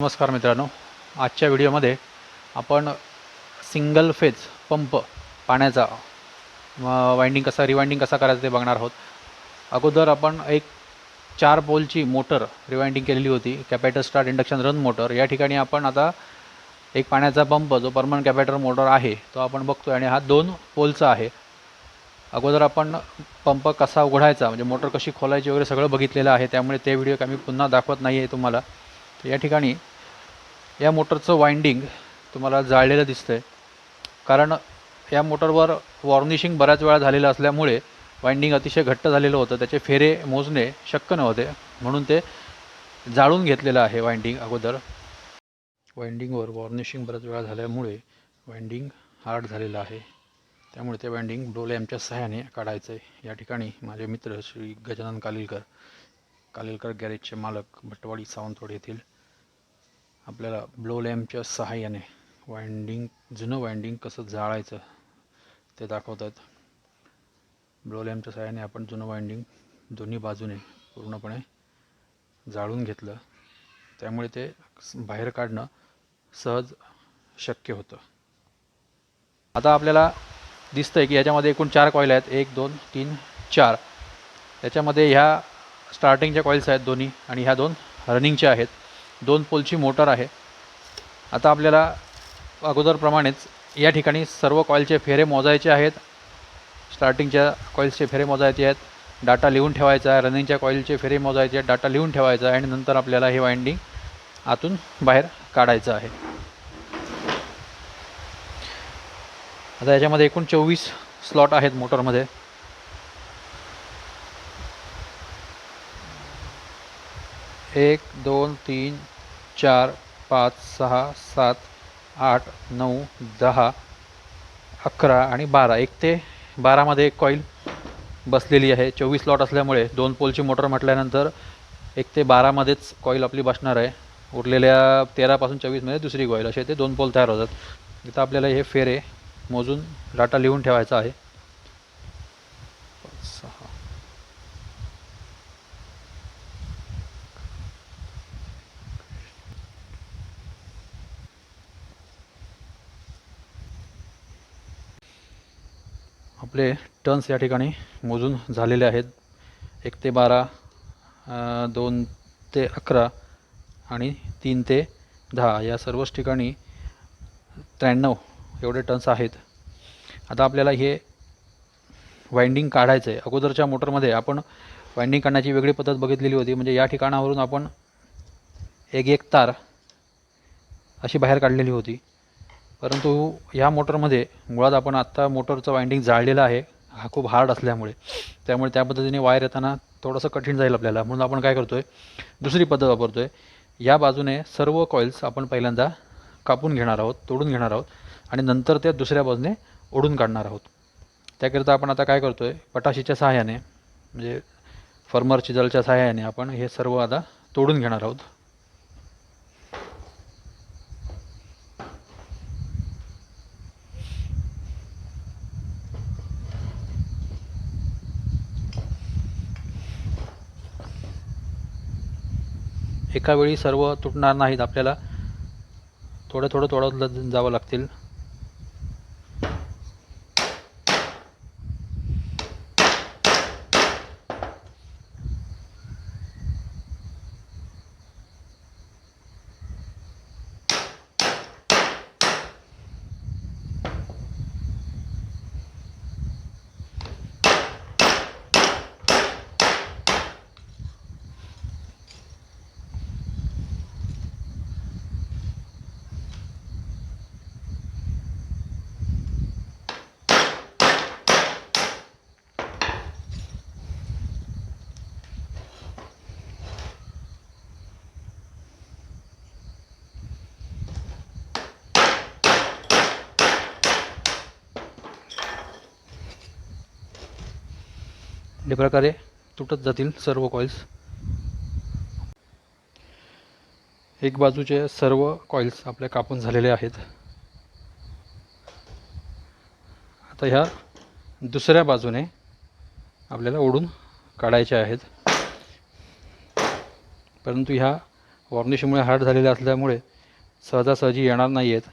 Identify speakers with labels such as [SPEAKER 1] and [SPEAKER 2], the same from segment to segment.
[SPEAKER 1] नमस्कार मित्रांनो, आजच्या व्हिडिओमध्ये आपण सिंगल फेज पंप पाण्याचा वाइंडिंग कसा रिवाइंडिंग कसा करायचं ते बघणार आहोत। अगोदर आपण एक 4 पोलची मोटर रिवाइंडिंग केलेली होती, capacitor start induction run motor. या ठिकाणी आपण आता एक पाण्याचा पंप जो परमनंट कॅपॅसिटर मोटर आहे तो आपण बघतोय आणि हा 2 पोलचा आहे। अगोदर आपण पंप कसा उघडायचा म्हणजे मोटर कशी खोलायची वगैरे सगळं बघितलेलं आहे, त्यामुळे ते व्हिडिओ मी पुन्हा दाखवत नाही आहे तुम्हाला। तर या ठिकाणी या मोटरचं वाइंडिंग तुम्हाला जाळलेलं दिसतंय, कारण या मोटरवर वॉर्निशिंग बऱ्याच वेळा झालेलं असल्यामुळे वाइंडिंग अतिशय घट्ट झालेलं होतं, त्याचे फेरे मोजणे शक्य नव्हते, म्हणून ते जाळून घेतलेलं आहे वाइंडिंग अगोदर। वाइंडिंगवर वॉर्निशिंग बऱ्याच वेळा झाल्यामुळे वाइंडिंग हार्ड झालेलं आहे, त्यामुळे ते वाइंडिंग ब्लो लॅम्पच्या सहाय्याने काढायचं आहे। या ठिकाणी माझे मित्र श्री गजानन कालेलकर गॅरेजचे मालक भट्टवाडी सावंतवाडी येथील आपल्याला ब्लो लॅम्पच्या सहाय्याने जुनं वाइंडिंग कसं जाळायचं ते दाखवतात। ब्लो लॅम्पच्या सहाय्याने आपण जुनं वाइंडिंग दोन्ही बाजूने पूर्णपणे जाळून घेतलं, त्यामुळे ते बाहेर काढणं सहज शक्य होतं। आता आपल्याला दिसतंय की याच्यामध्ये एकूण 4 कॉईल आहेत, 1 2 3 4। त्याच्यामध्ये ह्या स्टार्टिंगच्या कॉइल्स आहेत दोन्ही, आणि ह्या 2 रनिंगच्या आहेत। 2 पोलची मोटर आहे। आता आपल्याला अगोदरप्रमाणेच या ठिकाणी सर्व कॉइलचे फेरे मोजायचे आहेत। स्टार्टिंगच्या कॉइल्सचे फेरे मोजायचे आहेत, डाटा लिहून ठेवायचा आहे। रनिंगच्या कॉइलचे फेरे मोजायचे आहेत, डाटा लिहून ठेवायचा आहे, आणि नंतर आपल्याला हे वाइंडिंग आतून बाहेर काढायचं आहे। आता याच्यामध्ये एकूण 24 स्लॉट आहेत मोटरमध्ये। एक 2 3 4 5 6 7 8 9 10 11 आणि 12। 1 ते 12 मध्ये एक कॉईल बसलेली आहे। 24 स्लॉट असल्यामुळे 2 पोलची मोटर म्हटल्यानंतर 1 ते 12 मध्येच कॉईल आपली बसणार आहे। उरलेल्या 13 पासून 24 मध्ये दुसरी कॉईल, असे ते 2 पोल तयार होतात। इथं आपल्याला हे फेरे मोजून डाटा लिहून ठेवायचा आहे। आपले टर्न्स या ठिकाणी मोजून झालेले आहेत। 1 ते 12, 2 ते 11 आणि 3 ते 10 या सर्वच ठिकाणी 93 एवढे टर्न्स आहेत। आता आपल्याला हे वाइंडिंग काढायचं आहे। अगोदरच्या मोटरमध्ये आपण वाइंडिंग काढण्याची वेगळी पद्धत बघितलेली होती, म्हणजे या ठिकाणावरून आपण एक तार अशी बाहेर काढलेली होती। परंतु ह्या मोटरमध्ये मुळात आपण आत्ता मोटरचं वाइंडिंग जाळलेलं आहे, हा खूप हार्ड असल्यामुळे, त्यामुळे त्या पद्धतीने वायर येताना थोडंसं कठीण जाईल आपल्याला, म्हणून आपण काय करतोय, दुसरी पद्धत वापरतोय। या बाजूने सर्व कॉइल्स आपण पहिल्यांदा कापून घेणार आहोत, तोडून घेणार आहोत, आणि नंतर त्या दुसऱ्या बाजूने ओढून काढणार आहोत। त्याकरिता आपण आता काय करतोय, पटाशीच्या सहाय्याने म्हणजे फर्मर चिजलच्या सहाय्याने आपण हे सर्व आता तोडून घेणार आहोत। एका वेळी सर्व तुटणार नाहीत, आपल्याला थोडं थोडं तोडत जावं लागतील। या प्रकारे तुटत जातील सर्व कॉइल्स। एक बाजूचे सर्व कॉइल्स आपले कापून झालेले आहेत। आता ह्या दुसऱ्या बाजूने आपल्याला ओढून काढायचे आहेत, परंतु ह्या वॉर्निशमुळे हार्ड झालेल्या असल्यामुळे सहजासहजी येणार नाही आहेत.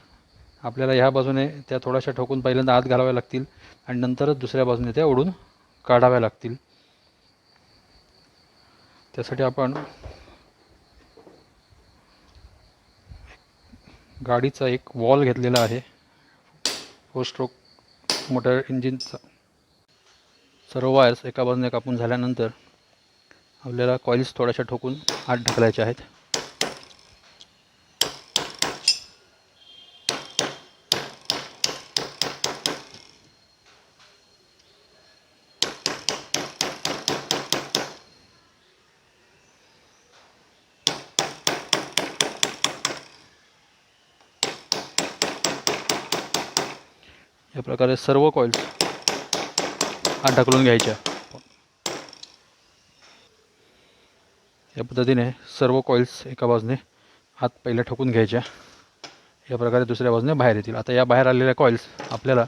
[SPEAKER 1] आपल्याला ह्या बाजूने त्या थोड्याशा ठोकून पहिल्यांदा आत घालाव्या लागतील आणि नंतरच दुसऱ्या बाजूने त्या ओढून काढाव्या लागतील. त्यासाठी आपण गाडीचा एक वॉल घेतलेला आहे 4 स्ट्रोक मोटर इंजिनचा. सर्व वायर्स एका बाजूने कापून झाल्यानंतर आपल्याला कॉइल्स थोड्याशा ठोकून आत ढकलायच्या आहेत. या प्रकारे सर्व कॉइल्स आत ढकलून घ्यायच्या. या पद्धतीने सर्व कॉइल्स एका बाजूने आत पहिल्या ठोकून घ्यायच्या. या प्रकारे दुसऱ्या बाजूने बाहेर येतील. आता या बाहेर आलेल्या कॉइल्स आपल्याला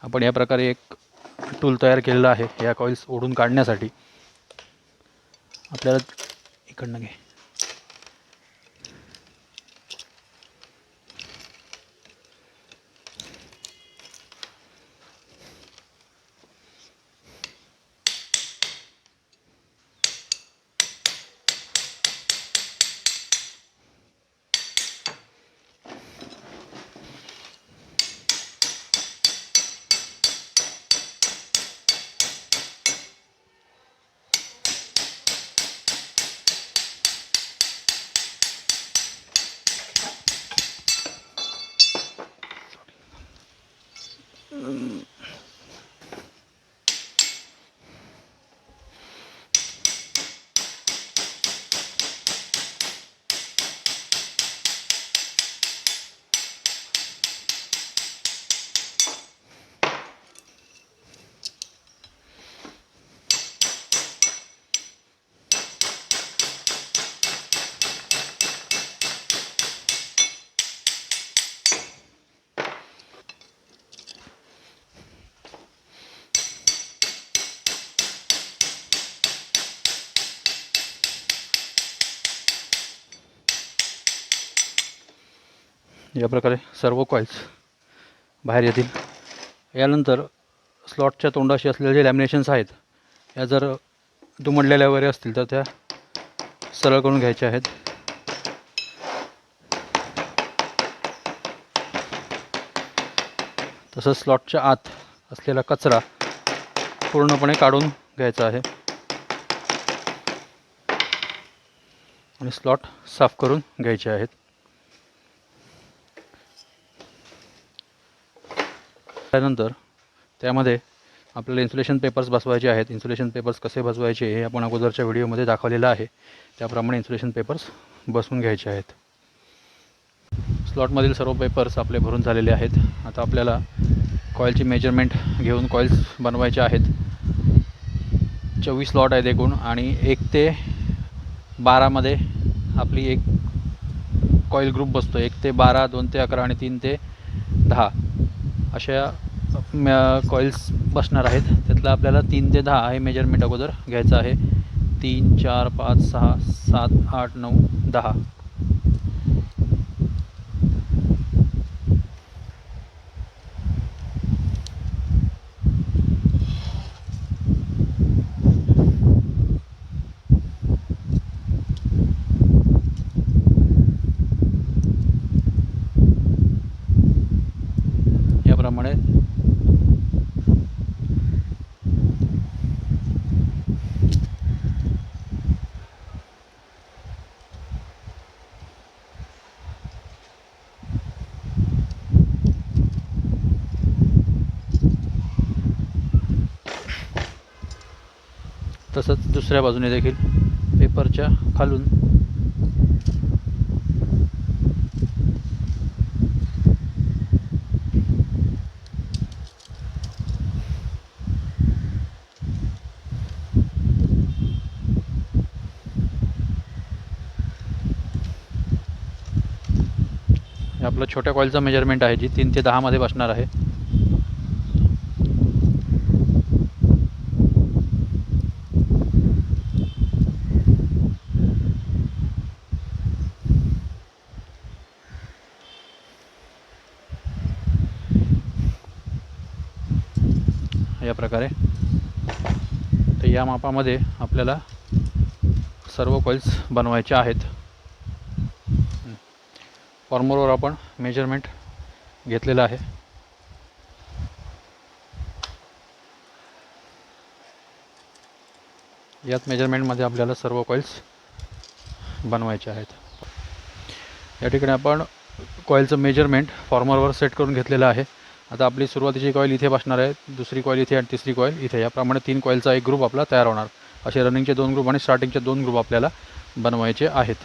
[SPEAKER 1] आपण या प्रकारे एक टूल तयार केलेला आहे या कॉइल्स ओढून काढण्यासाठी. आपल्याला इकडनं घे. या प्रकारे सर्व कॉइल्स बाहेर येतील. यानंतर स्लॉटच्या तोंडाशी असलेले जे लॅमिनेशन्स आहेत या जर दुमडलेल्या वगैरे असतील तर त्या सरळ करून घ्यायच्या आहेत. तसंच स्लॉटच्या आत असलेला कचरा पूर्णपणे काढून घ्यायचा आहे आणि स्लॉट साफ करून घ्यायचे आहेत. त्यानंतर त्यामध्ये आपल्याला इन्सुलेशन पेपर्स बसवायचे आहेत. इन्सुलेशन पेपर्स कसे बसवायचे हे आपण अगोदरच्या व्हिडिओमध्ये दाखवलेलं आहे. त्याप्रमाणे इन्सुलेशन पेपर्स बसवून घ्यायचे आहेत. स्लॉटमधील सर्व पेपर्स आपले भरून झालेले आहेत. आता आपल्याला कॉईलची मेजरमेंट घेऊन कॉईल्स बनवायचे आहेत. 24 स्लॉट आहेत एकूण आणि 1 ते 12मध्ये आपली एक कॉईल ग्रुप बसतो. 1 ते 12, 2 ते 11 आणि 3 ते 10 अशा कॉइल्स बसणार आहेत. त्यातलं आपल्याला 3 ते 10 हे मेजरमेंट अगोदर घ्यायचं आहे. 3, 4, 5, 6, 7, 8, 9, 10. याप्रमाणे तसंच दुसऱ्या बाजूने देखील पेपरच्या खालून आपलं छोट्या कॉईलचं मेजरमेंट आहे जी 3 ते 10 मध्ये बसणार आहे. या प्रकारे. तर या मापामध्ये आपल्याला सर्व कॉइल्स बनवायचे आहेत. फॉर्म्युलावर आपण मेजरमेंट घेतलेलं आहे. याच मेजरमेंटमध्ये आपल्याला सर्व कॉइल्स बनवायचे आहेत. या ठिकाणी आपण कॉइलचं मेजरमेंट फॉर्म्युलावर सेट करून घेतलेलं आहे. आता आपली सुरुवातीची कॉईल इथे बसणार आहे, दुसरी कॉईल इथे आणि तिसरी कॉईल इथे. याप्रमाणे 3 कॉईलचा एक ग्रुप आपला तयार होणार. असे रनिंगचे 2 ग्रुप आणि स्टार्टिंगचे 2 ग्रुप आपल्याला बनवायचे आहेत.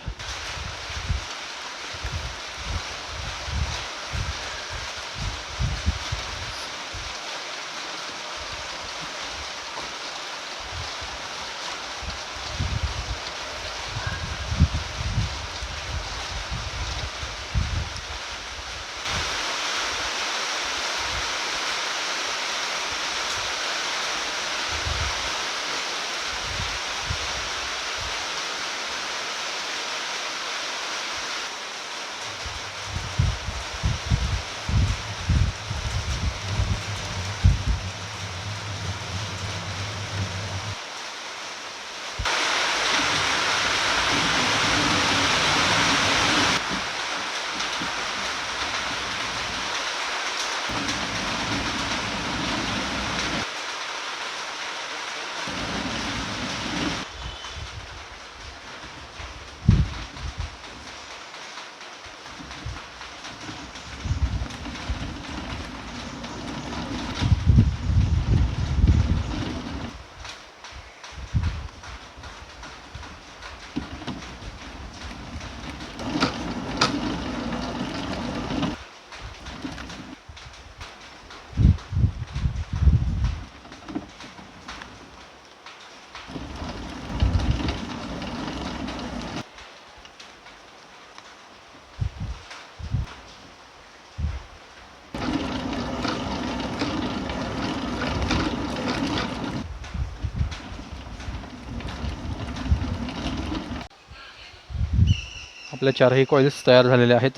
[SPEAKER 1] आपल्या 4ही कॉइल्स तयार झालेल्या आहेत.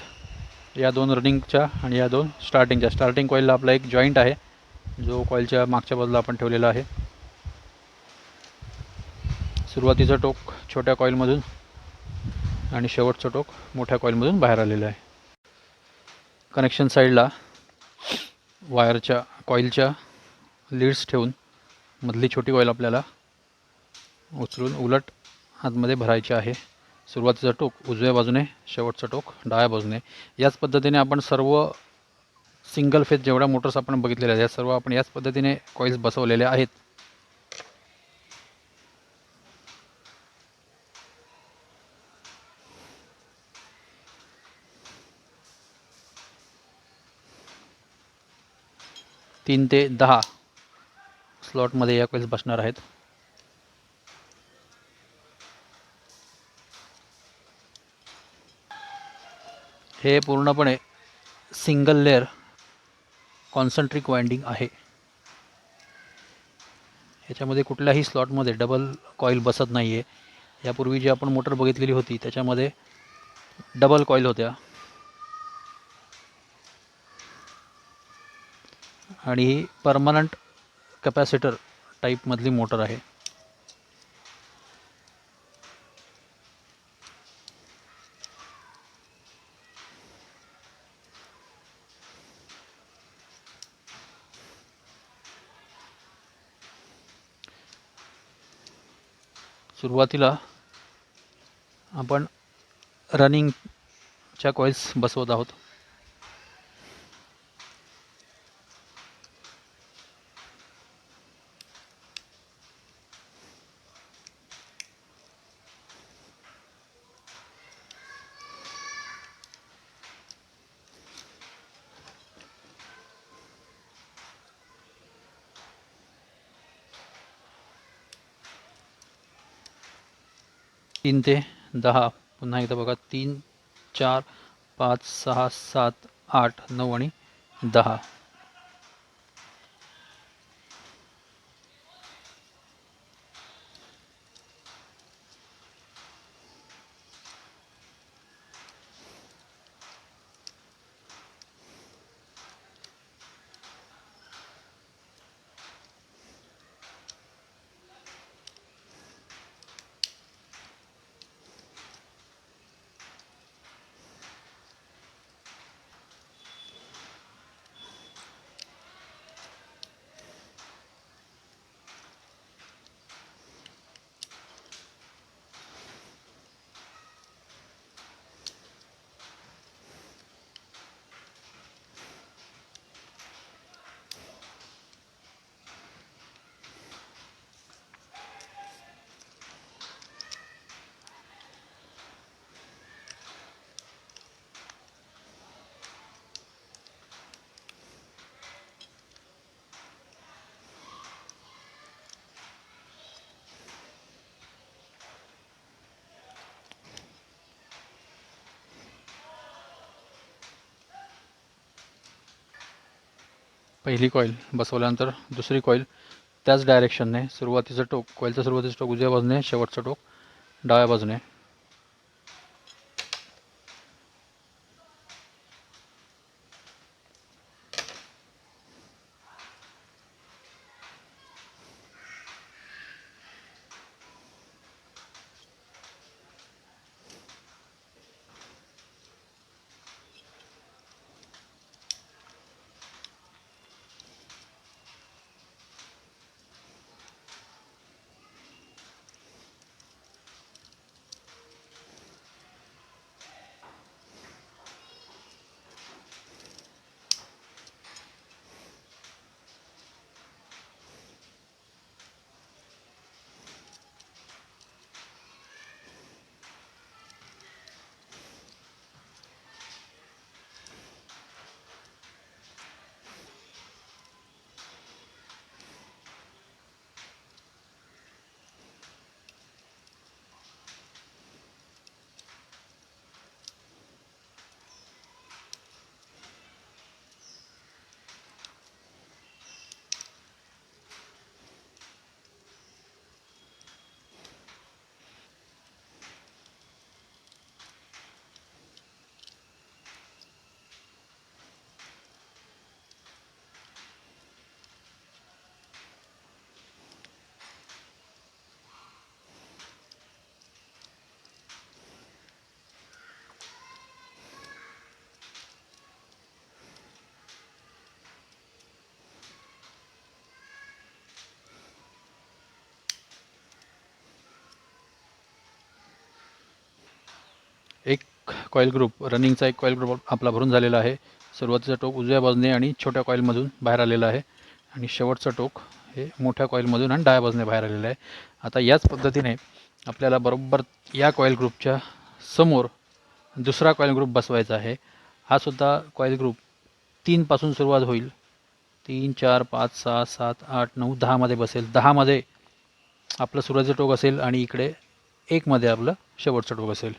[SPEAKER 1] या 2 रनिंगच्या आणि या 2 स्टार्टिंगच्या. स्टार्टिंग कॉईलला आपला एक जॉईंट आहे जो कॉईलच्या मागच्या बाजूला आपण ठेवलेला आहे. सुरुवातीचं टोक छोट्या कॉईलमधून आणि शेवटचं टोक मोठ्या कॉईलमधून बाहेर आलेलं आहे. कनेक्शन साईडला वायरच्या कॉईलच्या लीड्स ठेवून मधली छोटी कॉईल आपल्याला उचलून उलट आतमध्ये भरायची आहे. सुरुवातीचं टोक उजव्या बाजूने, शेवटचं टोक डाव्या बाजूने. याच पद्धतीने आपण सर्व सिंगल फेज जेवढ्या मोटर्स आपण बघितलेल्या आहेत या सर्व आपण याच पद्धतीने कॉइल्स बसवलेल्या आहेत. तीन ते 10 स्लॉटमध्ये या कॉइल्स बसणार आहेत. हे पूर्णपणे सिंगल लेअर कॉन्सन्ट्रिक वाइंडिंग आहे. याच्यामध्ये कुठल्याही स्लॉटमध्ये डबल कॉईल बसत नाही आहे. यापूर्वी जी आपण मोटर बघितलेली होती त्याच्यामध्ये डबल कॉईल होत्या आणि ही परमनंट कॅपॅसिटर टाईपमधली मोटर आहे. सुरुवातीला आपण रनिंगच्या कॉइल्स बसवत आहोत. तीन ते 10 पुन्हा एकदा बघा. 3, 4, 5, 6, 7, 8, 9 आणि 10. पहिली कॉईल बसवल्यानंतर दुसरी कॉईल त्याच डायरेक्शनने, सुरुवातीचं टोक, कॉईलचं सुरुवातीचं टोक उजव्या बाजूने, शेवटचं टोक डाव्या बाजूने. एक कॉईल ग्रुप, रनिंगचा एक कॉईल ग्रुप आपला भरून झालेला आहे. सुरुवातीचं टोक उजव्या बाजूने आणि छोट्या कॉईलमधून बाहेर आलेलं आहे, आणि शेवटचं टोक हे मोठ्या कॉईलमधून आणि डाव्या बाजूने बाहेर आलेलं आहे. आता याच पद्धतीने आपल्याला बरोबर या कॉईल ग्रुपच्या समोर दुसरा कॉईल ग्रुप बसवायचा आहे. हा सुद्धा कॉईल ग्रुप 3 पासून सुरुवात होईल. 3, 4, 5, 6, 7, 8, 9, 10 मध्ये बसेल. 10 मध्ये आपलं सुरुवातीचं टोक असेल आणि इकडे 1 मध्ये आपलं शेवटचं टोक असेल.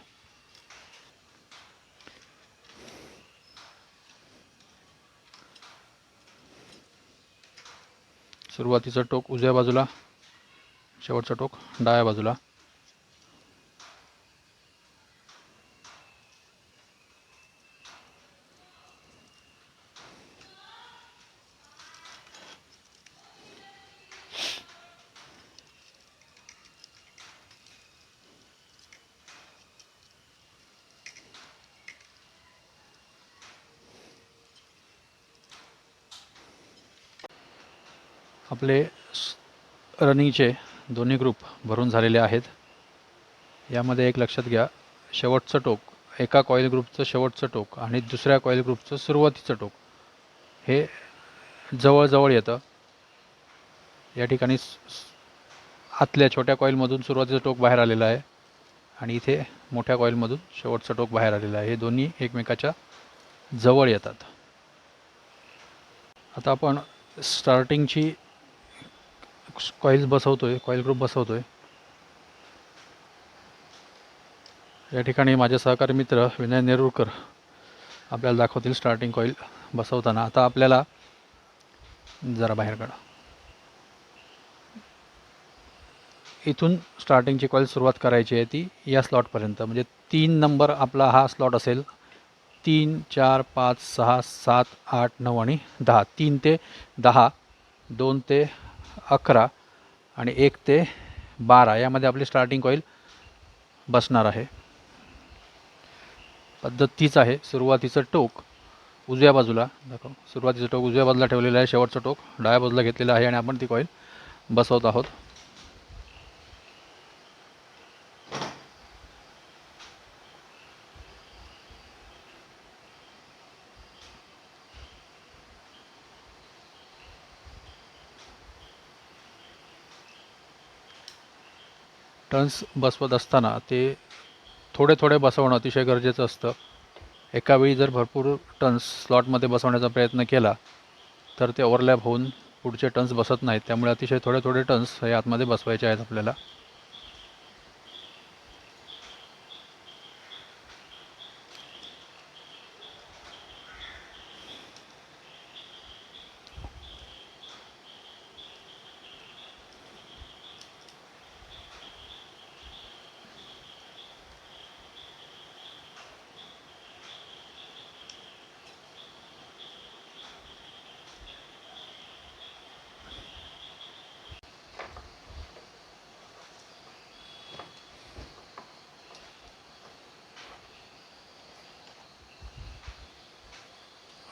[SPEAKER 1] सुरुवातीचं टोक उजव्या बाजूला, शेवटचं टोक डाव्या बाजूला. आपले रनिंगचे दोन्ही ग्रुप भरून झालेले आहेत. यामध्ये एक लक्षात घ्या, शेवटचं टोक, एका कॉईल ग्रुपचं शेवटचं टोक आणि दुसऱ्या कॉईल ग्रुपचं सुरुवातीचं टोक हे जवळजवळ येतं. या ठिकाणी आतल्या छोट्या कॉईलमधून सुरुवातीचं टोक बाहेर आलेलं आहे आणि इथे मोठ्या कॉईलमधून शेवटचं टोक बाहेर आलेलं आहे. हे दोन्ही एकमेकाच्या जवळ येतात. आता आपण स्टार्टिंगची कॉईल बसवतोय, कॉईल ग्रुप बसवतोय. या ठिकाणी माझे सहकारी मित्र विनय नेरुरकर आपल्याला दाखवतील स्टार्टिंग कॉईल बसवताना. आता आपल्याला जरा बाहेर काढा. इथून स्टार्टिंगची कॉईल सुरुवात करायची आहे ती या स्लॉटपर्यंत, म्हणजे 3 नंबर आपला हा स्लॉट असेल. 3, 4, 5, 6, 7, 8, 9 आणि 10. 3 ते 10, 2 ते 11 आणि 1 ते 12 यामध्ये आपली स्टार्टिंग कॉईल बसणार आहे. पद्धत तीच आहे. सुरुवातीचं टोक उजव्या बाजूला दाखव, सुरुवातीचं टोक उजव्या बाजूला ठेवलेलं आहे, शेवटचं टोक डाव्या बाजूला घेतलेलं आहे आणि आपण ती कॉईल बसवत आहोत. टर्न्स बसवत असताना ते थोडे थोडे बसवणं अतिशय गरजेचं असतं. एकावेळी जर भरपूर टर्न्स स्लॉटमध्ये बसवण्याचा प्रयत्न केला तर ते ओव्हरलॅप होऊन पुढचे टर्न्स बसत नाहीत. त्यामुळे अतिशय थोडे थोडे टर्न्स हे आतमध्ये बसवायचे आहेत आपल्याला.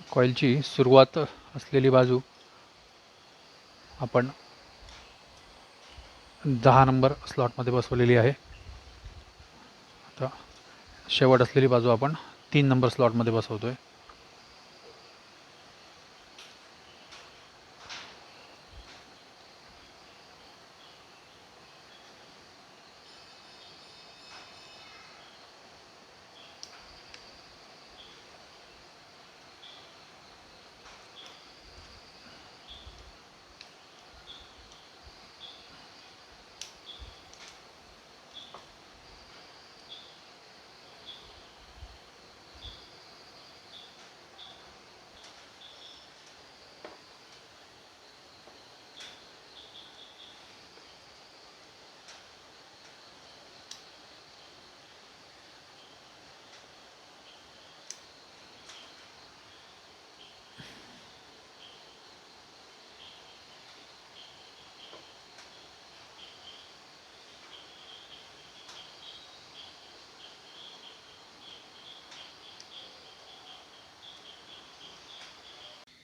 [SPEAKER 1] कॉईलची सुरुवात असलेली बाजू आपण 10 नंबर स्लॉटमध्ये बसवलेली आहे. आता शेवट असलेली बाजू आपण 3 नंबर स्लॉटमध्ये बसवतो आहे.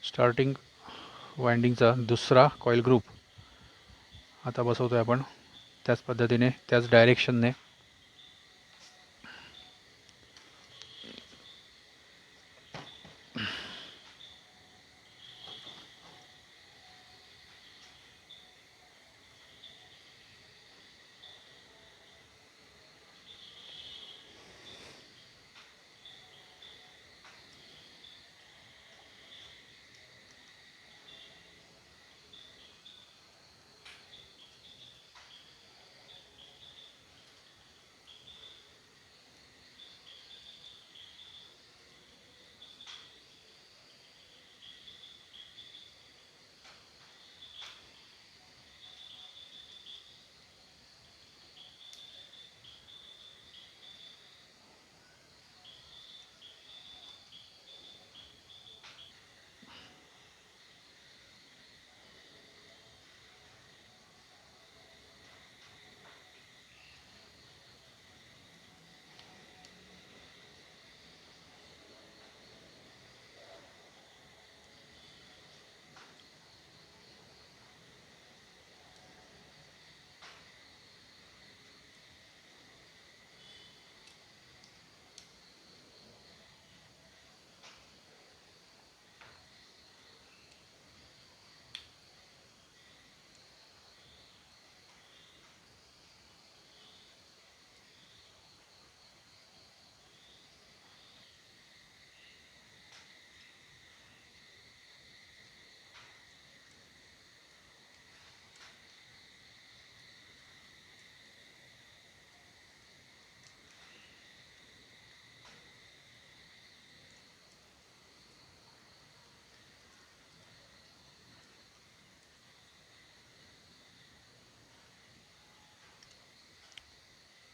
[SPEAKER 1] स्टार्टिंग वाइंडिंगचा दुसरा कॉईल ग्रुप आता बसवतो आहे आपण त्याच पद्धतीने, त्याच डायरेक्शनने.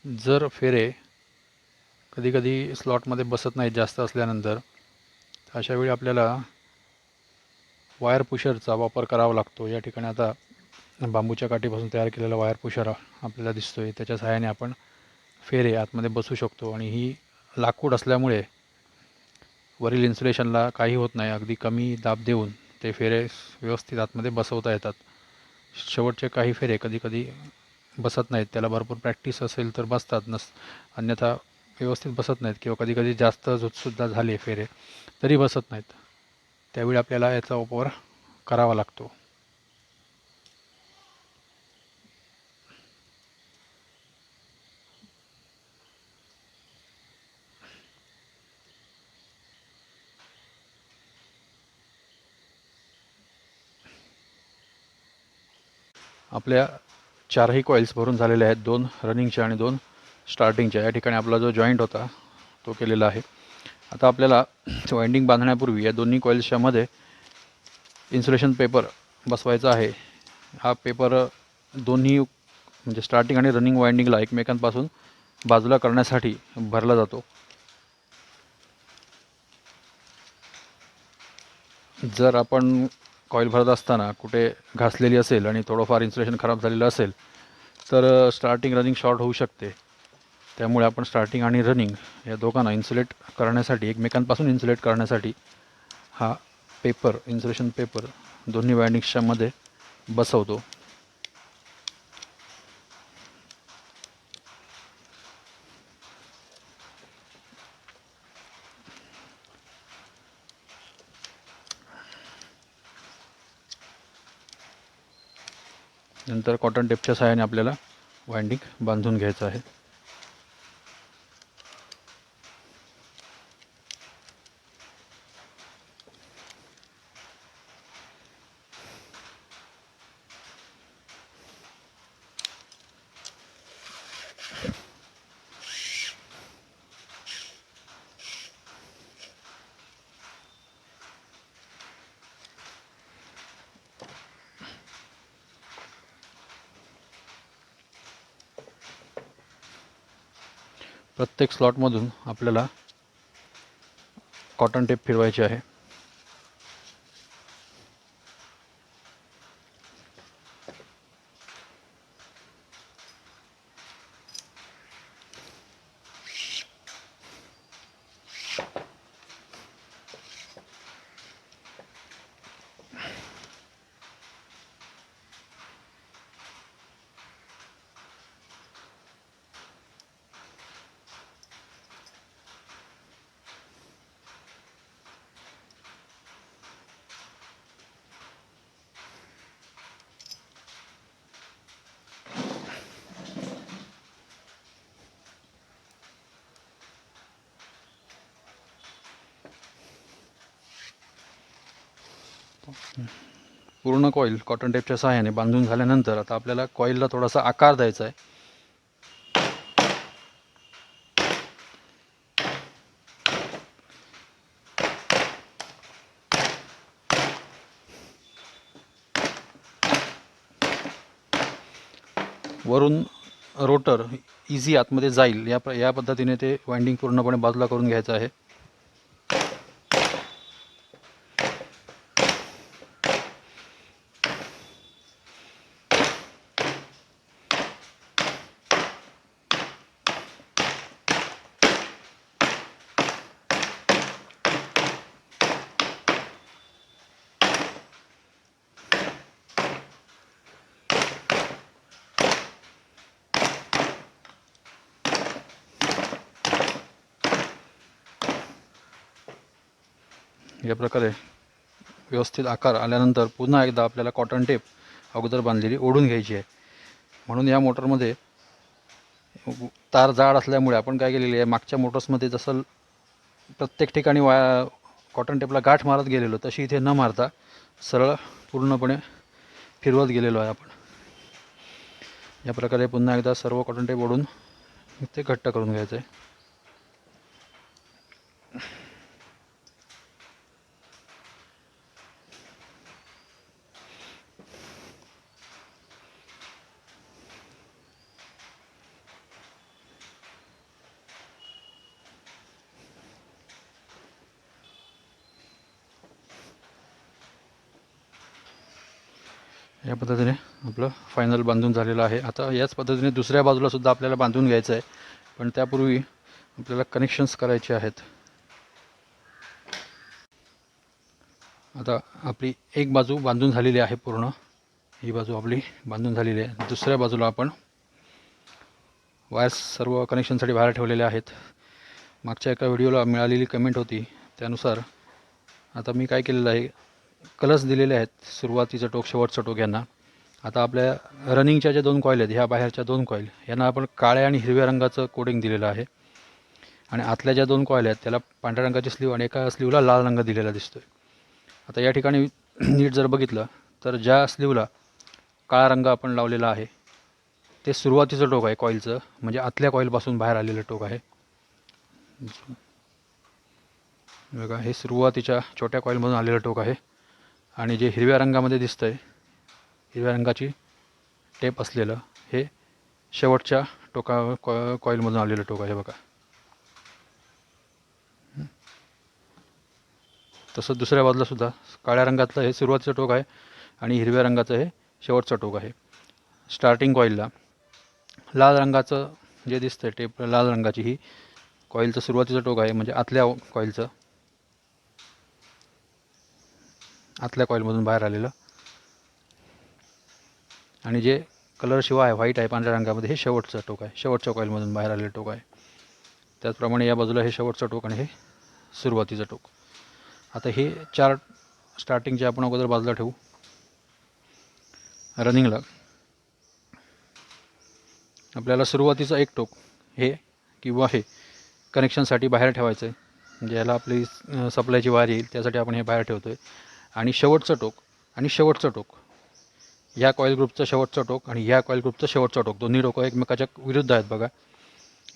[SPEAKER 1] जर फेरे कधीकधी स्लॉटमध्ये बसत नाहीत जास्त असल्यानंतर, अशावेळी आपल्याला वायर पुशरचा वापर करावा लागतो. या ठिकाणी आता बांबूच्या काठीपासून तयार केलेला वायर पुशर आपल्याला दिसतोय. त्याच्या सहाय्याने आपण फेरे आतमध्ये बसवू शकतो आणि ही लाकूड असल्यामुळे वरील इन्सुलेशनला काही होत नाही. अगदी कमी दाब देऊन ते फेरे व्यवस्थित आतमध्ये बसवता येतात. शेवटचे काही फेरे कधीकधी बसत नाहीत, त्याला भरपूर प्रॅक्टिस असेल तर बसतात, अन्यथा व्यवस्थित बसत नाहीत किंवा कधीकधी जास्त झुतसुद्धा झाले फेरे तरी बसत नाहीत. त्यावेळी आपल्याला याचा वापर करावा लागतो. आपल्या 4ही कॉईल्स भरून झालेल्या आहेत, 2 रनिंगच्या आणि 2 स्टार्टिंगच्या. या ठिकाणी आपला जो जॉईंट होता तो केलेला आहे. आता आपल्याला वाइंडिंग बांधण्यापूर्वी या दोन्ही कॉईल्सच्या मध्ये इन्सुलेशन पेपर बसवायचा आहे. हा पेपर दोन्ही म्हणजे स्टार्टिंग आणि रनिंग वाइंडिंगला एकमेकांपासून बाजूला करण्यासाठी भरला जातो. जर आपण कॉईल भरत असताना कुठे घासलेली असेल आणि थोडंफार इन्सुलेशन खराब झालेलं असेल तर स्टार्टिंग रनिंग शॉर्ट होऊ शकते. त्यामुळे आपण स्टार्टिंग आणि रनिंग या दोघांना इन्सुलेट करण्यासाठी, एकमेकांपासून इन्सुलेट करण्यासाठी हा पेपर, इन्सुलेशन पेपर दोन्ही वायंडिंग्सच्या मध्ये बसवतो. नंतर कॉटन टेपच्या सहाय्याने आपल्याला वायंडिंग बांधून घ्यायचं आहे. प्रत्येक स्लॉटमधून आपल्याला कॉटन टेप फिरवायची आहे. पूर्ण कॉईल कॉटन टेपच्या सहाय्याने बांधून झाल्यानंतर आता आपल्याला कॉईलला थोडासा आकार द्यायचा आहे. वरून रोटर इझी आतमध्ये जाईल या पद्धतीने ते वाइंडिंग पूर्णपणे बाजूला करून घ्यायचं आहे. या प्रकारे व्यवस्थित आकार आल्यानंतर पुन्हा एकदा आपल्याला कॉटन टेप अगोदर बांधलेली ओढून घ्यायची आहे. म्हणून या मोटरमध्ये तार जाड असल्यामुळे आपण काय केलेली आहे, मागच्या मोटर्समध्ये जसं प्रत्येक ठिकाणी कॉटन टेपला गाठ मारत गेलेलो तशी इथे न मारता सरळ पूर्णपणे फिरवत गेलेलो आहे आपण. या प्रकारे पुन्हा एकदा सर्व कॉटन टेप ओढून ते घट्ट करून घ्यायचं आहे. या पद्धतीने आपलं फायनल बांधून झालेलं आहे. आता याच पद्धतीने दुसऱ्या बाजूला सुद्धा आपल्याला बांधून घ्यायचं आहे, पण त्यापूर्वी आपल्याला कनेक्शन्स करायचे आहेत. आता आपली एक बाजू बांधून झालेली आहे पूर्ण, ही बाजू आपली बांधून झालेली आहे. दुसऱ्या बाजूला आपण वायर्स सर्व कनेक्शनसाठी बाहेर ठेवलेले आहेत. मागच्या एका व्हिडिओला मिळालेली कमेंट होती त्यानुसार आता मी काय केलेलं आहे, कलर्स दिलेले आहेत, सुरुवातीचं टोक शेवटचं टोक यांना. आता आपल्या रनिंगच्या ज्या दोन कॉईल आहेत, ह्या बाहेरच्या दोन कॉईल यांना आपण काळ्या आणि हिरव्या रंगाचं कोडिंग दिलेलं आहे. आणि आतल्या ज्या दोन कॉईल आहेत त्याला पांढऱ्या रंगाची स्लीव आणि एका स्लीवला लाल रंग दिलेला दिसतोय. आता या ठिकाणी नीट जर बघितलं तर ज्या स्लीवला काळा रंग आपण लावलेला आहे ते सुरुवातीचं टोक आहे कॉईलचं, म्हणजे आतल्या कॉईलपासून बाहेर आलेलं टोक आहे. बघा, हे सुरुवातीच्या छोट्या कॉईलमधून आलेलं टोक आहे. आणि जे हिरव्या रंगामध्ये दिसतंय, हिरव्या रंगाची टेप असलेलं, हे शेवटच्या कॉईलमधून आलेलं टोक आहे. बघा, तसंच दुसऱ्या बाजूला सुद्धा काळ्या रंगातलं हे सुरुवातीचं टोक आहे आणि हिरव्या रंगाचं हे शेवटचं टोक आहे. स्टार्टिंग कॉईलला लाल रंगाचं जे दिसतंय टेप, लाल रंगाची ही कॉईलचं सुरुवातीचं टोक आहे, म्हणजे आतल्या कॉईलचं. आतल्या कॉईलमधून बाहेर आलेलं, आणि जे कलर शिवाय व्हाईट आहे पांढऱ्या रंगामध्ये हे शेवटचं टोक आहे, शेवटच्या कॉईलमधून बाहेर आलेलं टोक आहे. त्याचप्रमाणे या बाजूला हे शेवटचं टोक आणि हे सुरुवातीचं टोक. आता हे 4 स्टार्टिंगचे आपण अगोदर बाजूला ठेवू. रनिंगला आपल्याला सुरुवातीचं एक टोक हे किंवा हे कनेक्शनसाठी बाहेर ठेवायचं आहे, म्हणजे याला आपली सप्लायची वायर येईल त्यासाठी आपण हे बाहेर ठेवतो आहे. आणि शेवटचं टोक आणि शेवटचं टोक, ह्या कॉईल ग्रुपचं शेवटचं टोक आणि ह्या कॉईल ग्रुपचं शेवटचं टोक, दोन्ही टोकं एकमेकाच्या विरुद्ध आहेत बघा.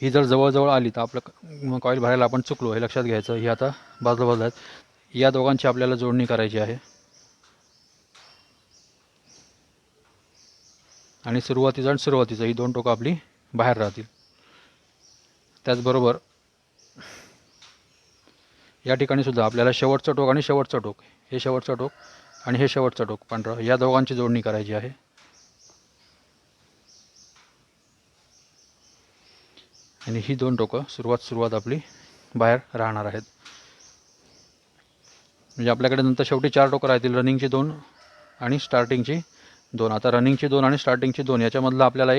[SPEAKER 1] ही जर जवळजवळ आली तर आपलं कॉईल भरायला आपण चुकलो हे लक्षात घ्यायचं. ही आता बाजूला आहेत, या दोघांची आपल्याला जोडणी करायची आहे. आणि सुरुवातीचं ही 2 टोकं आपली बाहेर राहतील. त्याचबरोबर या ठिकाणी सुद्धा आपल्याला शेवटचं टोक आणि शेवटचं टोक, हे शेवटचं टोक आणि हे शेवटचं टोक पांढरं, या दोघांची जोडणी करायची आहे. आणि ही 2 टोकं सुरुवात आपली बाहेर राहणार आहेत. म्हणजे आपल्याकडे नंतर शेवटी 4 टोकं राहतील, रनिंगची 2 आणि स्टार्टिंगची 2. आता रनिंगची 2 आणि स्टार्टिंगची 2 याच्यामधलं आपल्याला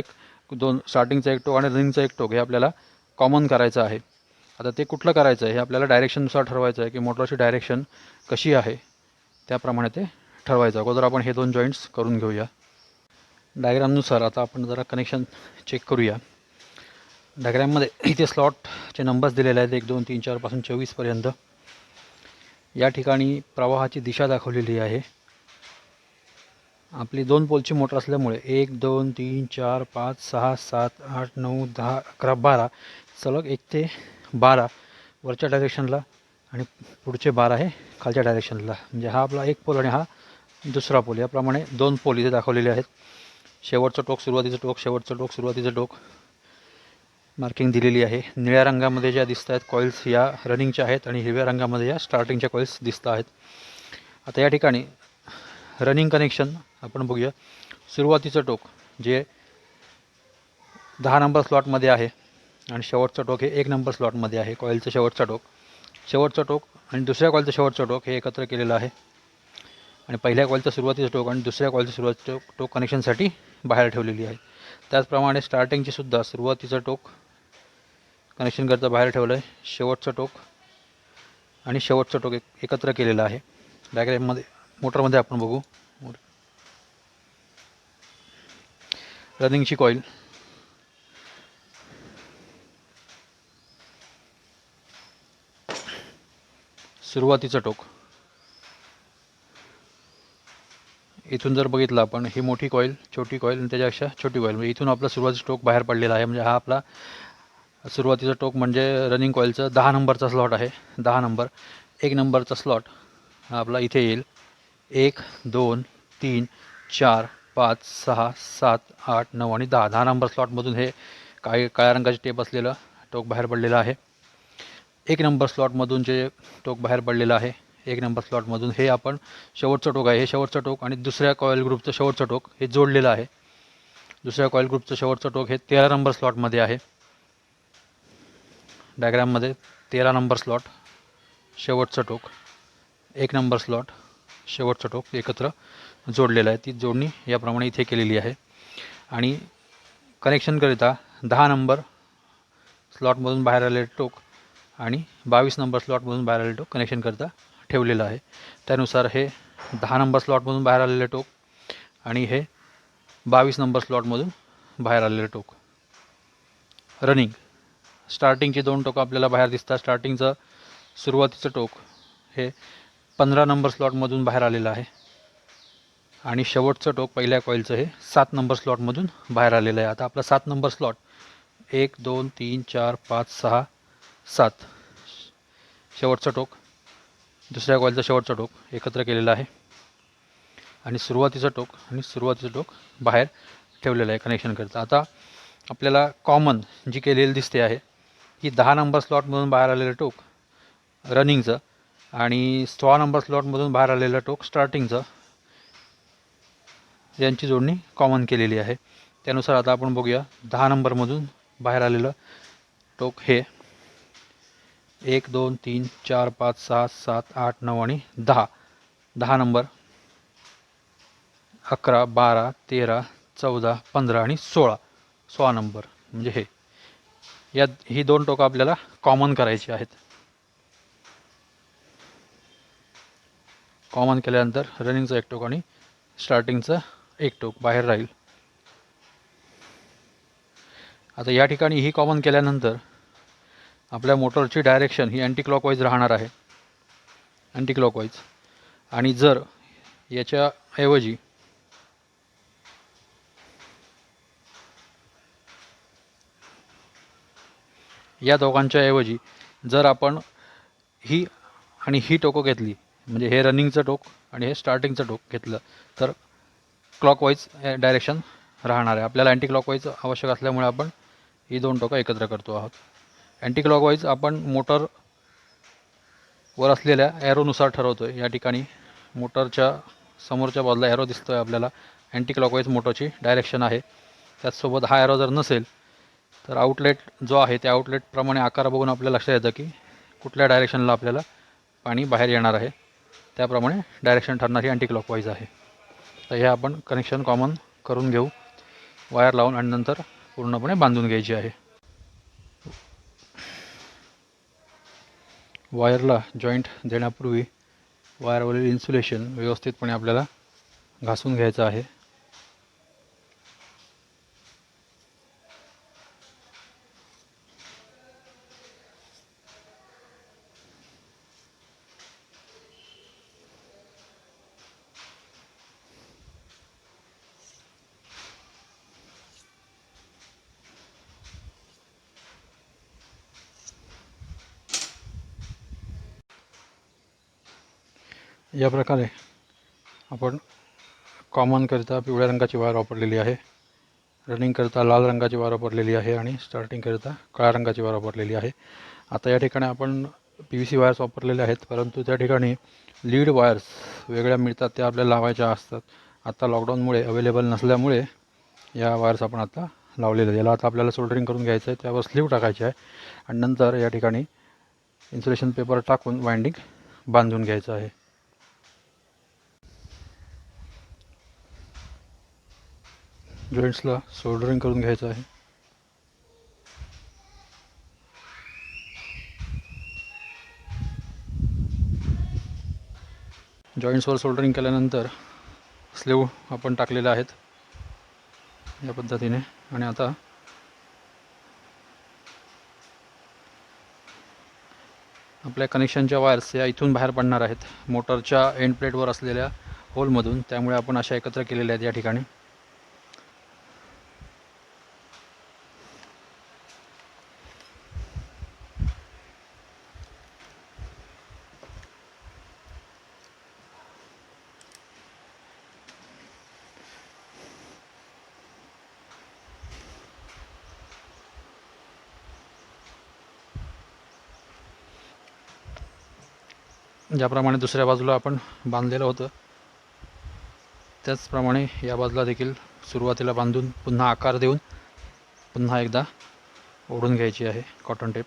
[SPEAKER 1] स्टार्टिंगचा एक टोक आणि रनिंगचा एक टोक हे आपल्याला कॉमन करायचं आहे. आता ते कुठलं करायचं आहे हे आपल्याला डायरेक्शननुसार ठरवायचं आहे की मोटरची डायरेक्शन कशी आहे त्याप्रमाणे ते ठरवायचं. अगोदर आपण हे 2 जॉईंट्स करून घेऊया डायग्रामनुसार. आता आपण जरा कनेक्शन चेक करूया. डायग्राममध्ये इथे स्लॉटचे नंबर्स दिलेले आहेत 1 2 3 4 पासून 24 पर्यंत. या ठिकाणी प्रवाहाची दिशा दाखवलेली आहे. आपली 2 पोलची मोटर असल्यामुळे 1 2 3 4 5 6 7 8 9 10 11 12 सलग 1 ते 12 वरच्या डायरेक्शनला आणि पुढचे 12 आहे खालच्या डायरेक्शनला. म्हणजे हा आपला एक पोल आणि हा दुसरा पोल, याप्रमाणे 2 पोल इथे दाखवलेले आहेत. शेवटचं टोक सुरुवातीचं टोक, शेवटचं टोक सुरुवातीचं टोक मार्किंग दिलेली आहे. निळ्या रंगामध्ये ज्या दिसत आहेत कॉईल्स या रनिंगच्या आहेत आणि हिरव्या रंगामध्ये या स्टार्टिंगच्या कॉईल्स दिसत आहेत. आता या ठिकाणी रनिंग कनेक्शन आपण बघूया. सुरुवातीचं टोक जे 10 नंबर स्लॉटमध्ये आहे आणि शेवटचं टोक हे 1 नंबर स्लॉटमध्ये आहे. कॉईलचं शेवटचं टोक आणि दुसऱ्या कॉईलचं शेवटचं टोक हे एकत्र केलेलं आहे. आणि पहिल्या कॉईलचं सुरुवातीचं टोक आणि दुसऱ्या कॉईलचं सुरुवातीचं टोक कनेक्शनसाठी बाहेर ठेवलेली आहे. त्याचप्रमाणे स्टार्टिंगची सुद्धा सुरुवातीचं टोक कनेक्शन करता बाहेर ठेवलं आहे. शेवटचं टोक आणि शेवटचं टोक एकत्र केलेलं आहे. डायग्राममध्ये मोटरमध्ये आपण बघू. रनिंगची कॉईल सुरुवातीचं टोक इथून जर बघितलं आपण, ही मोठी कॉईल, छोटी कॉईल आणि त्याच्यापेक्षा छोटी कॉईल, म्हणजे इथून आपला सुरुवातीचा टोक बाहेर पडलेला आहे. म्हणजे हा आपला सुरुवातीचा टोक म्हणजे रनिंग कॉईलचं 10 नंबरचा स्लॉट आहे. 10 नंबर 1 नंबरचा स्लॉट हा आपला इथे येईल. 1 2 3 4 5 6 7 8 9 आणि 10. 10 नंबर स्लॉटमधून हे काळ्या रंगाचे टेप असलेलं टोक बाहेर पडलेलं आहे. 1 नंबर स्लॉटमधून जे टोक बाहेर पडलेलं आहे, 1 नंबर स्लॉटमधून हे आपण शेवटचं टोक आहे. हे शेवटचं टोक आणि दुसऱ्या कॉईल ग्रुपचं शेवटचं टोक हे जोडलेलं आहे. दुसऱ्या कॉईल ग्रुपचं शेवटचं टोक हे 13 नंबर स्लॉटमध्ये आहे. डायग्राममध्ये 13 नंबर स्लॉट, शेवटचं टोक, 1 नंबर स्लॉट, शेवटचं टोक एकत्र जोडलेलं आहे. ती जोडणी याप्रमाणे इथे केलेली आहे. आणि कनेक्शनकरिता 10 नंबर स्लॉटमधून बाहेर आलेले टोक आणि 22 नंबर स्लॉटमधून बाहेर आलेले टोक कनेक्शनकरिता ठेवलेलं आहे. त्यानुसार हे 10 नंबर स्लॉटमधून बाहेर आलेले टोक आणि हे 22 नंबर स्लॉटमधून बाहेर आलेले टोक. रनिंग स्टार्टिंगची 2 टोकं आपल्याला बाहेर दिसतात. स्टार्टिंगचं सुरुवातीचं टोक हे 15 नंबर स्लॉटमधून बाहेर आलेलं आहे आणि शेवटचं टोक पहिल्या कॉईलचं हे 7 नंबर स्लॉटमधून बाहेर आलेलं आहे. आता आपला 7 नंबर स्लॉट 1 2 3 4 5 6 7 शेवटचं टोक, दुसऱ्या कॉईलचं शेवटचं टोक एकत्र केलेलं आहे आणि सुरुवातीचं टोक बाहेर ठेवलेलं आहे कनेक्शनकरिता. आता आपल्याला कॉमन जी केलेली दिसते आहे ही 10 नंबर स्लॉटमधून बाहेर आलेलं टोक रनिंगचं आणि 16 नंबर स्लॉटमधून बाहेर आलेलं टोक स्टार्टिंगचं, यांची जोडणी कॉमन केलेली आहे. त्यानुसार आता आपण बघूया 10 नंबरमधून बाहेर आलेलं टोक हे 1 2 3 4 5 6 7 8 9 आणि 10 10 नंबर, 11, 12, 13, 14, 15 आणि 16 नंबर. म्हणजे हे ही 2 टोकं आपल्याला कॉमन करायची आहेत. कॉमन केल्यानंतर रनिंगचं एक टोक आणि स्टार्टिंगचं एक टोक बाहेर राहील. आता या ठिकाणी ही कॉमन केल्यानंतर आपल्या मोटरची डायरेक्शन ही अँटी क्लॉकवाईज राहणार आहे, अँटी क्लॉकवाईज. आणि जर याच्याऐवजी या दोघांच्या ऐवजी जर आपण ही आणि ही टोकं घेतली, म्हणजे हे रनिंगचं टोक आणि हे स्टार्टिंगचं टोक घेतलं, तर क्लॉकवाईज डायरेक्शन राहणार आहे. आपल्याला अँटी क्लॉकवाईज आवश्यक असल्यामुळे आपण ही 2 टोकं एकत्र करतो आहोत. अँटी क्लॉकवाईज आपण मोटर वर असलेल्या ॲरोनुसार ठरवतो आहे. या ठिकाणी मोटरच्या समोरच्या बाजूला ॲरो दिसतो आहे आपल्याला, अँटी क्लॉकवाईज मोटरची डायरेक्शन आहे. त्याचसोबत हा ॲरो जर नसेल तर आउटलेट जो आहे त्या आउटलेटप्रमाणे आकार बघून आपल्याला लक्षात येतं की कुठल्या डायरेक्शनला आपल्याला पाणी बाहेर येणार आहे, त्याप्रमाणे डायरेक्शन ठरणारी अँटी क्लॉकवाईज आहे. तर हे आपण कनेक्शन कॉमन करून घेऊ वायर लावून आणि नंतर पूर्णपणे बांधून घ्यायची आहे. वायरला जॉईंट देण्यापूर्वी वायरवरील इन्सुलेशन व्यवस्थितपणे आपल्याला घासून घ्यायचं आहे. या प्रकारे आपण कॉमनकरिता पिवळ्या रंगाची वायर वापरलेली आहे, रनिंगकरिता लाल रंगाची वायर वापरलेली आहे आणि स्टार्टिंगकरिता काळ्या रंगाची वायर वापरलेली आहे. आता या ठिकाणी आपण PVC वायर्स वापरलेल्या आहेत, परंतु त्या ठिकाणी लीड वायर्स वेगळ्या मिळतात, त्या आपल्याला लावायच्या असतात. आता लॉकडाऊनमुळे अवेलेबल नसल्यामुळे या वायर्स आपण आता लावलेल्या. याला आता आपल्याला सोल्डरिंग करून घ्यायचं आहे, त्यावर स्लीव टाकायची आहे आणि नंतर या ठिकाणी इन्सुलेशन पेपर टाकून वाइंडिंग बांधून घ्यायचं आहे. जॉईंट्सला सोल्डरिंग करून घ्यायचं आहे. जॉईंट्सवर सोल्डरिंग केल्यानंतर स्लीव आपण टाकलेले आहेत या पद्धतीने. आणि आता आपल्या कनेक्शनच्या वायर्स या इथून बाहेर पडणार आहेत मोटरच्या एंड प्लेटवर असलेल्या होलमधून, त्यामुळे आपण अशा एकत्र केलेल्या आहेत या ठिकाणी. ज्याप्रमाणे दुसऱ्या बाजूला आपण बांधलेलं होतं त्याचप्रमाणे या बाजूला देखील सुरुवातीला बांधून पुन्हा आकार देऊन पुन्हा एकदा ओढून घ्यायची आहे कॉटन टेप.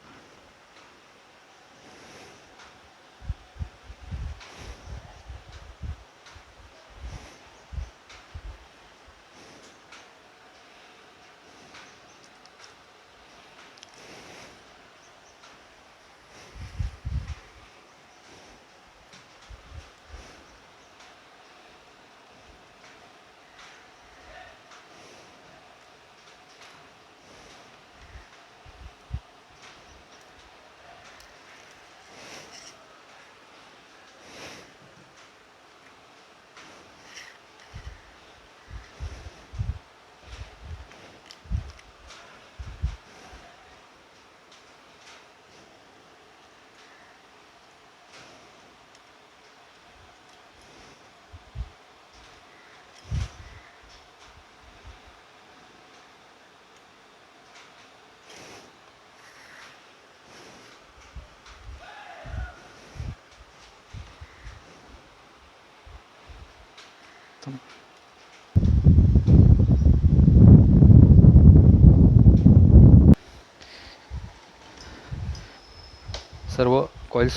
[SPEAKER 1] सर्व कॉइल्स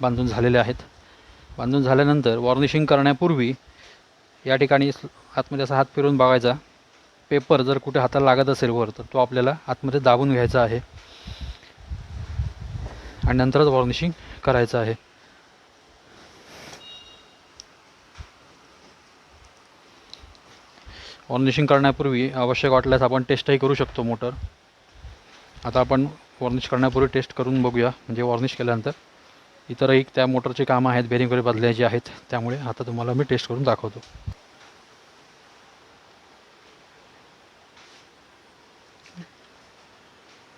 [SPEAKER 1] बांधून झालेले आहेत. बांधून झाल्यानंतर वॉर्निशिंग करण्यापूर्वी या ठिकाणी आतमध्ये असा हात फिरवून बघायचा. पेपर जर कुठे हाताला लागत असेल वर तर तो आपल्याला आतमध्ये दाबून घ्यायचा आहे आणि नंतरच वॉर्निशिंग करायचं आहे. वॉर्निशिंग करण्यापूर्वी आवश्यक वाटल्यास आपण टेस्टही करू शकतो मोटर. आता आपण वॉर्निश करण्यापूर्वी टेस्ट करून बघूया. म्हणजे वॉर्निश केल्यानंतर इतरही त्या मोटरची कामं आहेत, बेरिंग वगैरे बदलायची आहेत, त्यामुळे आता तुम्हाला मी टेस्ट करून दाखवतो.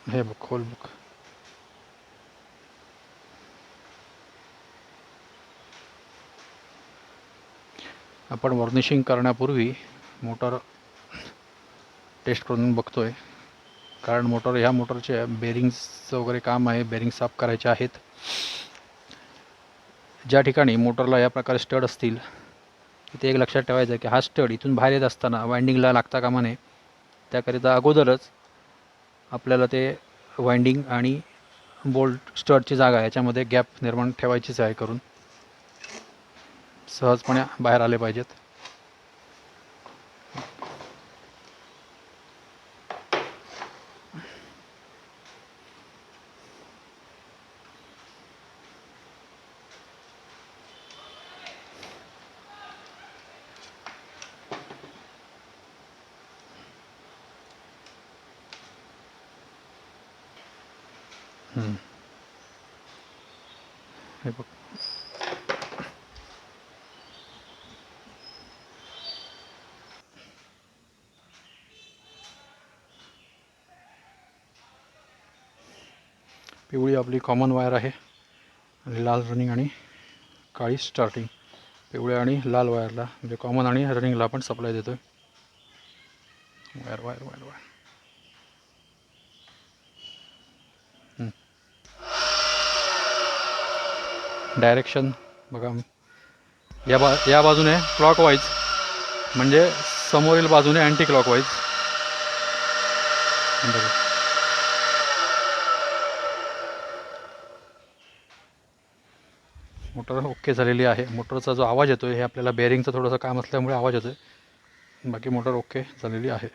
[SPEAKER 1] हे बघ, खोल बघ. आपण वॉर्निशिंग करण्यापूर्वी मोटर टेस्ट करून बघतोय, कारण ह्या मोटरचे बेरिंग्सचं वगैरे काम आहे, बेरिंग साफ करायचे आहेत. ज्या ठिकाणी मोटरला या प्रकारे स्टड असतील तिथे एक लक्षात ठेवायचं की हा स्टड इथून बाहेर येत असताना वाइंडिंगला लागता कामा नये. त्याकरिता अगोदरच आपल्याला ते वाइंडिंग आणि बोल्ट स्टडची जागा याच्यामध्ये गॅप निर्माण ठेवायचीच आहे, करून सहजपणे बाहेर आले पाहिजेत. हे बघ, पिवळी आपली कॉमन वायर आहे आणि लाल रनिंग आणि काळी स्टार्टिंग. पिवळ्या आणि लाल वायरला म्हणजे कॉमन आणि रनिंगला आपण सप्लाय देतोय. Wire wire wire wire direction बघा. या बाजूने क्लॉकवाईज, म्हणजे समोरील बाजूने अँटी क्लॉकवाईज. मोटर ओके झालेली आहे. मोटरचा जो आवाज येतो हे आपल्याला बेरिंगचं थोडंसं काम असल्यामुळे आवाज येतो, बाकी मोटर ओके झालेली आहे.